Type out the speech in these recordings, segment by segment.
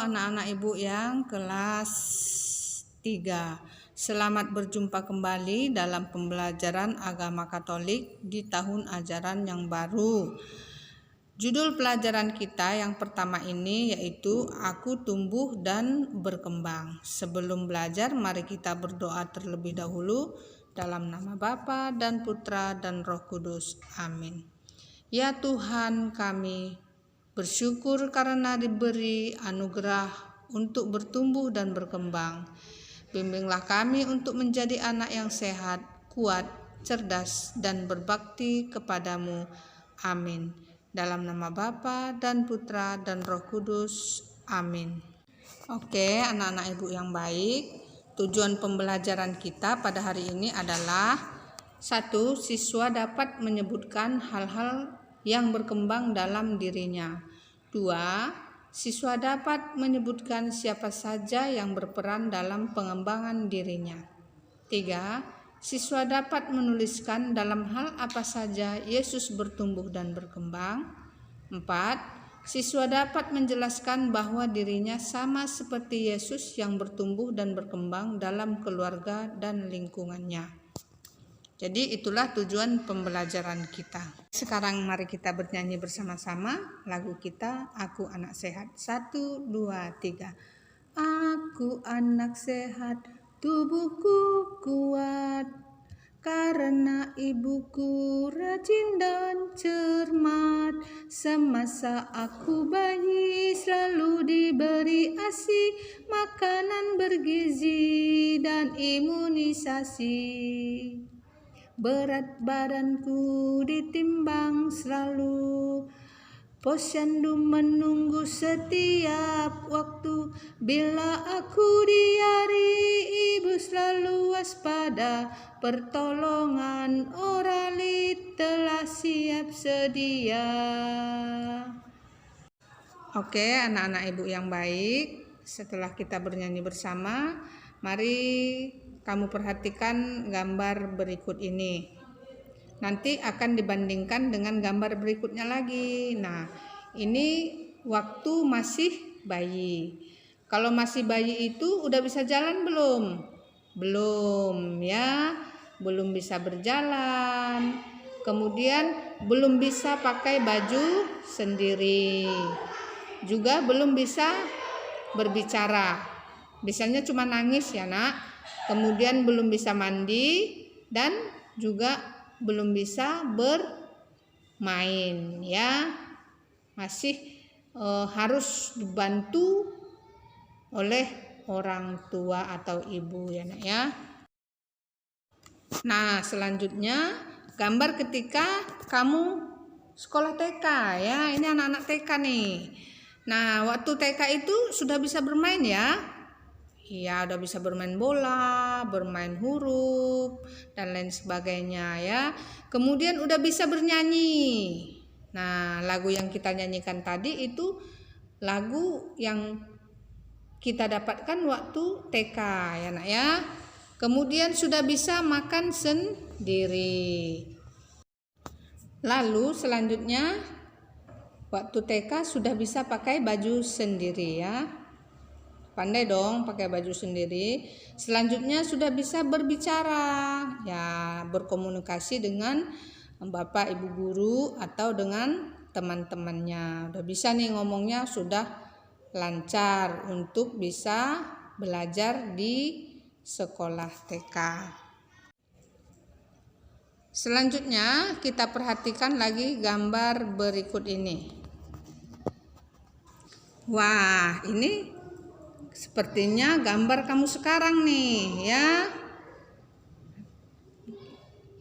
anak-anak ibu yang kelas 3. Selamat berjumpa kembali dalam pembelajaran agama Katolik di tahun ajaran yang baru. Judul pelajaran kita yang pertama ini yaitu Aku Tumbuh dan Berkembang. Sebelum belajar, mari kita berdoa terlebih dahulu dalam nama Bapa dan Putra dan Roh Kudus. Amin. Ya Tuhan, kami bersyukur karena diberi anugerah untuk bertumbuh dan berkembang. Bimbinglah kami untuk menjadi anak yang sehat, kuat, cerdas, dan berbakti kepadamu. Amin. Dalam nama Bapa dan Putra dan Roh Kudus. Amin. Oke, anak-anak ibu yang baik. Tujuan pembelajaran kita pada hari ini adalah 1. Siswa dapat menyebutkan hal-hal yang berkembang dalam dirinya. 2. Siswa dapat menyebutkan siapa saja yang berperan dalam pengembangan dirinya. 3. Siswa dapat menuliskan dalam hal apa saja Yesus bertumbuh dan berkembang. 4. Siswa dapat menjelaskan bahwa dirinya sama seperti Yesus yang bertumbuh dan berkembang dalam keluarga dan lingkungannya. Jadi itulah tujuan pembelajaran kita. Sekarang mari kita bernyanyi bersama-sama lagu kita Aku Anak Sehat. 1, 2, 3. Aku anak sehat, tubuhku kuat, karena ibuku rajin dan cermat. Semasa aku bayi selalu diberi ASI, makanan bergizi dan imunisasi. Berat badanku ditimbang selalu, posyandu menunggu setiap waktu. Bila aku diari, ibu selalu waspada, pertolongan Orali telah siap sedia. Oke, anak-anak ibu yang baik, setelah kita bernyanyi bersama, mari kamu perhatikan gambar berikut ini. Nanti akan dibandingkan dengan gambar berikutnya lagi. Nah, ini waktu masih bayi. Kalau masih bayi itu udah bisa jalan belum? Belum ya, belum bisa berjalan. Kemudian belum bisa pakai baju sendiri. Juga belum bisa berbicara. Biasanya cuma nangis ya, Nak. Kemudian belum bisa mandi dan juga belum bisa bermain ya. Masih harus dibantu oleh orang tua atau ibu ya, Nak ya. Nah, selanjutnya gambar ketika kamu sekolah TK ya. Ini anak-anak TK nih. Nah, waktu TK itu sudah bisa bermain ya. Iya, udah bisa bermain bola, bermain huruf, dan lain sebagainya ya. Kemudian udah bisa bernyanyi. Nah, lagu yang kita nyanyikan tadi itu lagu yang kita dapatkan waktu TK ya, Nak ya. Kemudian sudah bisa makan sendiri. Lalu selanjutnya waktu TK sudah bisa pakai baju sendiri ya. Pandai dong pakai baju sendiri. Selanjutnya sudah bisa berbicara ya, berkomunikasi dengan Bapak Ibu guru atau dengan teman-temannya. Udah bisa nih ngomongnya, sudah lancar untuk bisa belajar di sekolah TK. Selanjutnya kita perhatikan lagi gambar berikut ini. Wah, ini sepertinya gambar kamu sekarang nih ya.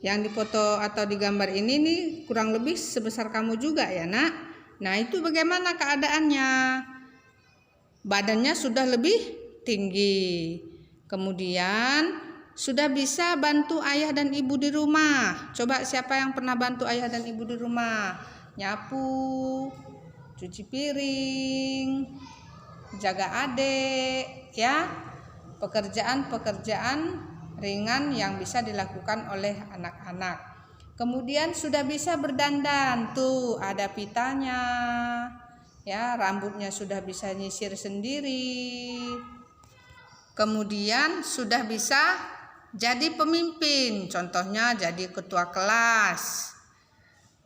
Yang difoto atau digambar ini nih kurang lebih sebesar kamu juga ya, Nak. Nah, itu bagaimana keadaannya? Badannya sudah lebih tinggi. Kemudian sudah bisa bantu ayah dan ibu di rumah. Coba siapa yang pernah bantu ayah dan ibu di rumah? Nyapu, cuci piring, jaga adik ya, pekerjaan-pekerjaan ringan yang bisa dilakukan oleh anak-anak. Kemudian sudah bisa berdandan, tuh ada pitanya Ya, rambutnya sudah bisa nyisir sendiri. Kemudian sudah bisa jadi pemimpin, contohnya jadi ketua kelas,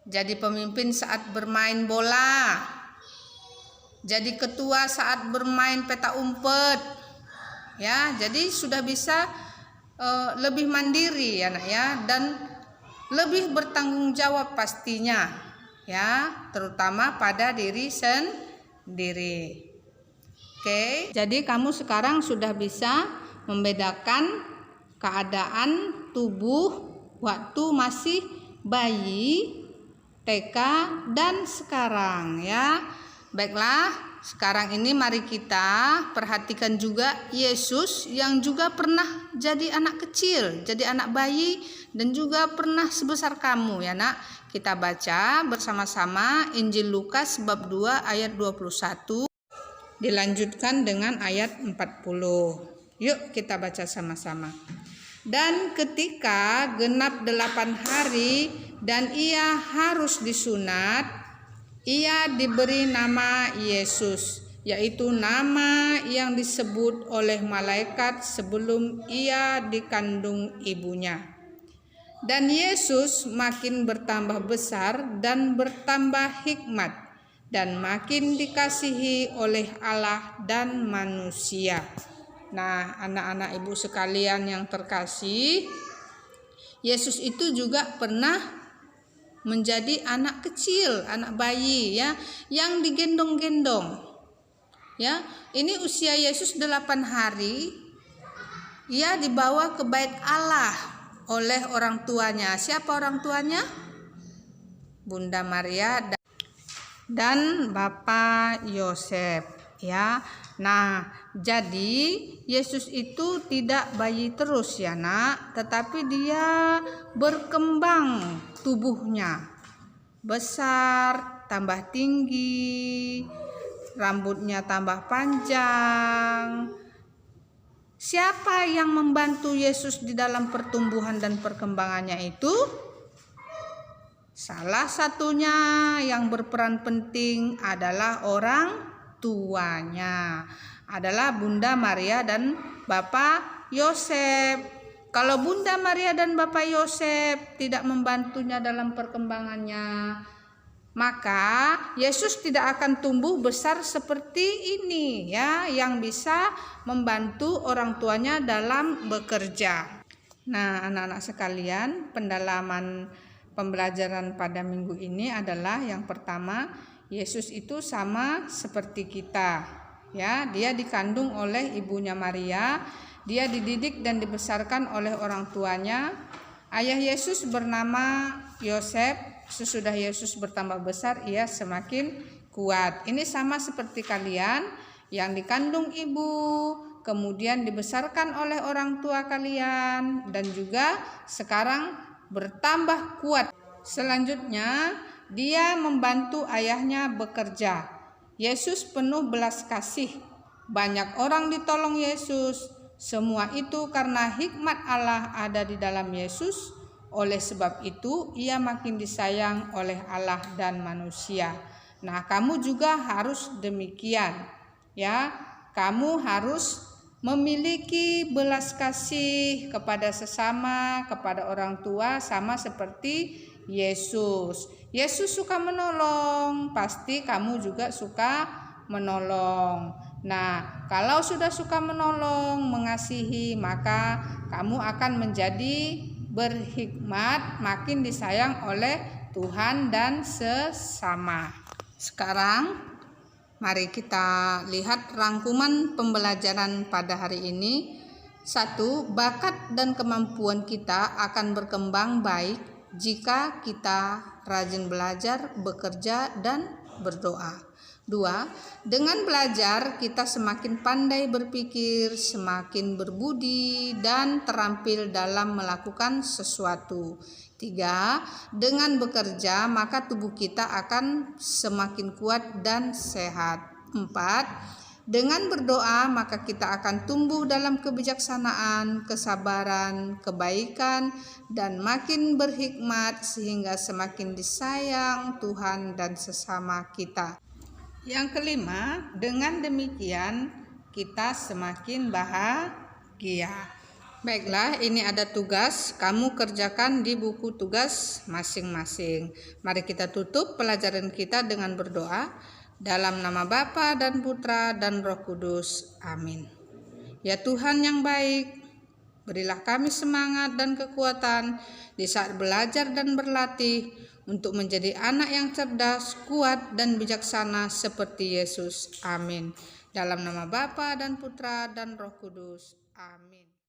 jadi pemimpin saat bermain bola, jadi ketua saat bermain peta umpet. Ya, jadi sudah bisa lebih mandiri ya nak ya, dan lebih bertanggung jawab pastinya ya, terutama pada diri sendiri. Oke, jadi kamu sekarang sudah bisa membedakan keadaan tubuh waktu masih bayi, TK, dan sekarang ya. Baiklah, sekarang ini mari kita perhatikan juga Yesus yang juga pernah jadi anak kecil, jadi anak bayi, dan juga pernah sebesar kamu ya nak. Kita baca bersama-sama Injil Lukas bab 2 ayat 21 dilanjutkan dengan ayat 40. Yuk kita baca sama-sama. Dan ketika genap 8 hari dan ia harus disunat, ia diberi nama Yesus, yaitu nama yang disebut oleh malaikat sebelum ia dikandung ibunya. Dan Yesus makin bertambah besar dan bertambah hikmat, dan makin dikasihi oleh Allah dan manusia. Nah, anak-anak ibu sekalian yang terkasih, Yesus itu juga pernah menjadi anak kecil, anak bayi ya, yang digendong-gendong. Ya, ini usia Yesus 8 hari. Ia dibawa ke bait Allah oleh orang tuanya. Siapa orang tuanya? Bunda Maria dan Bapak Yosef ya. Nah, jadi Yesus itu tidak bayi terus ya nak, tetapi dia berkembang tubuhnya, besar, tambah tinggi, rambutnya tambah panjang. Siapa yang membantu Yesus di dalam pertumbuhan dan perkembangannya itu? Salah satunya yang berperan penting adalah orang tuanya, adalah Bunda Maria dan Bapak Yosef. Kalau Bunda Maria dan Bapak Yosef tidak membantunya dalam perkembangannya, maka Yesus tidak akan tumbuh besar seperti ini ya, yang bisa membantu orang tuanya dalam bekerja. Nah, anak-anak sekalian, pendalaman pembelajaran pada minggu ini adalah yang pertama, Yesus itu sama seperti kita ya, dia dikandung oleh ibunya Maria, dia dididik dan dibesarkan oleh orang tuanya. Ayah Yesus bernama Yosef. Sesudah Yesus bertambah besar, ia semakin kuat. Ini sama seperti kalian yang dikandung ibu, kemudian dibesarkan oleh orang tua kalian, dan juga sekarang bertambah kuat. Selanjutnya, dia membantu ayahnya bekerja. Yesus penuh belas kasih. Banyak orang ditolong Yesus. Semua itu karena hikmat Allah ada di dalam Yesus. Oleh sebab itu, ia makin disayang oleh Allah dan manusia. Nah, kamu juga harus demikian. Ya, kamu harus memiliki belas kasih kepada sesama, kepada orang tua, sama seperti Yesus. Yesus suka menolong, pasti kamu juga suka menolong. Nah, kalau sudah suka menolong, mengasihi, maka kamu akan menjadi berhikmat, makin disayang oleh Tuhan dan sesama. Sekarang, mari kita lihat rangkuman pembelajaran pada hari ini. 1. Bakat dan kemampuan kita akan berkembang baik jika kita rajin belajar, bekerja, dan berdoa. 2. Dengan belajar kita semakin pandai berpikir, semakin berbudi, dan terampil dalam melakukan sesuatu. 3. Dengan bekerja maka tubuh kita akan semakin kuat dan sehat. 4. Dengan berdoa maka kita akan tumbuh dalam kebijaksanaan, kesabaran, kebaikan, dan makin berhikmat sehingga semakin disayang Tuhan dan sesama kita. Yang kelima, dengan demikian kita semakin bahagia. Baiklah, ini ada tugas, kamu kerjakan di buku tugas masing-masing. Mari kita tutup pelajaran kita dengan berdoa. Dalam nama Bapa dan Putra dan Roh Kudus. Amin. Ya Tuhan yang baik, berilah kami semangat dan kekuatan di saat belajar dan berlatih untuk menjadi anak yang cerdas, kuat, dan bijaksana seperti Yesus. Amin. Dalam nama Bapa dan Putra dan Roh Kudus. Amin.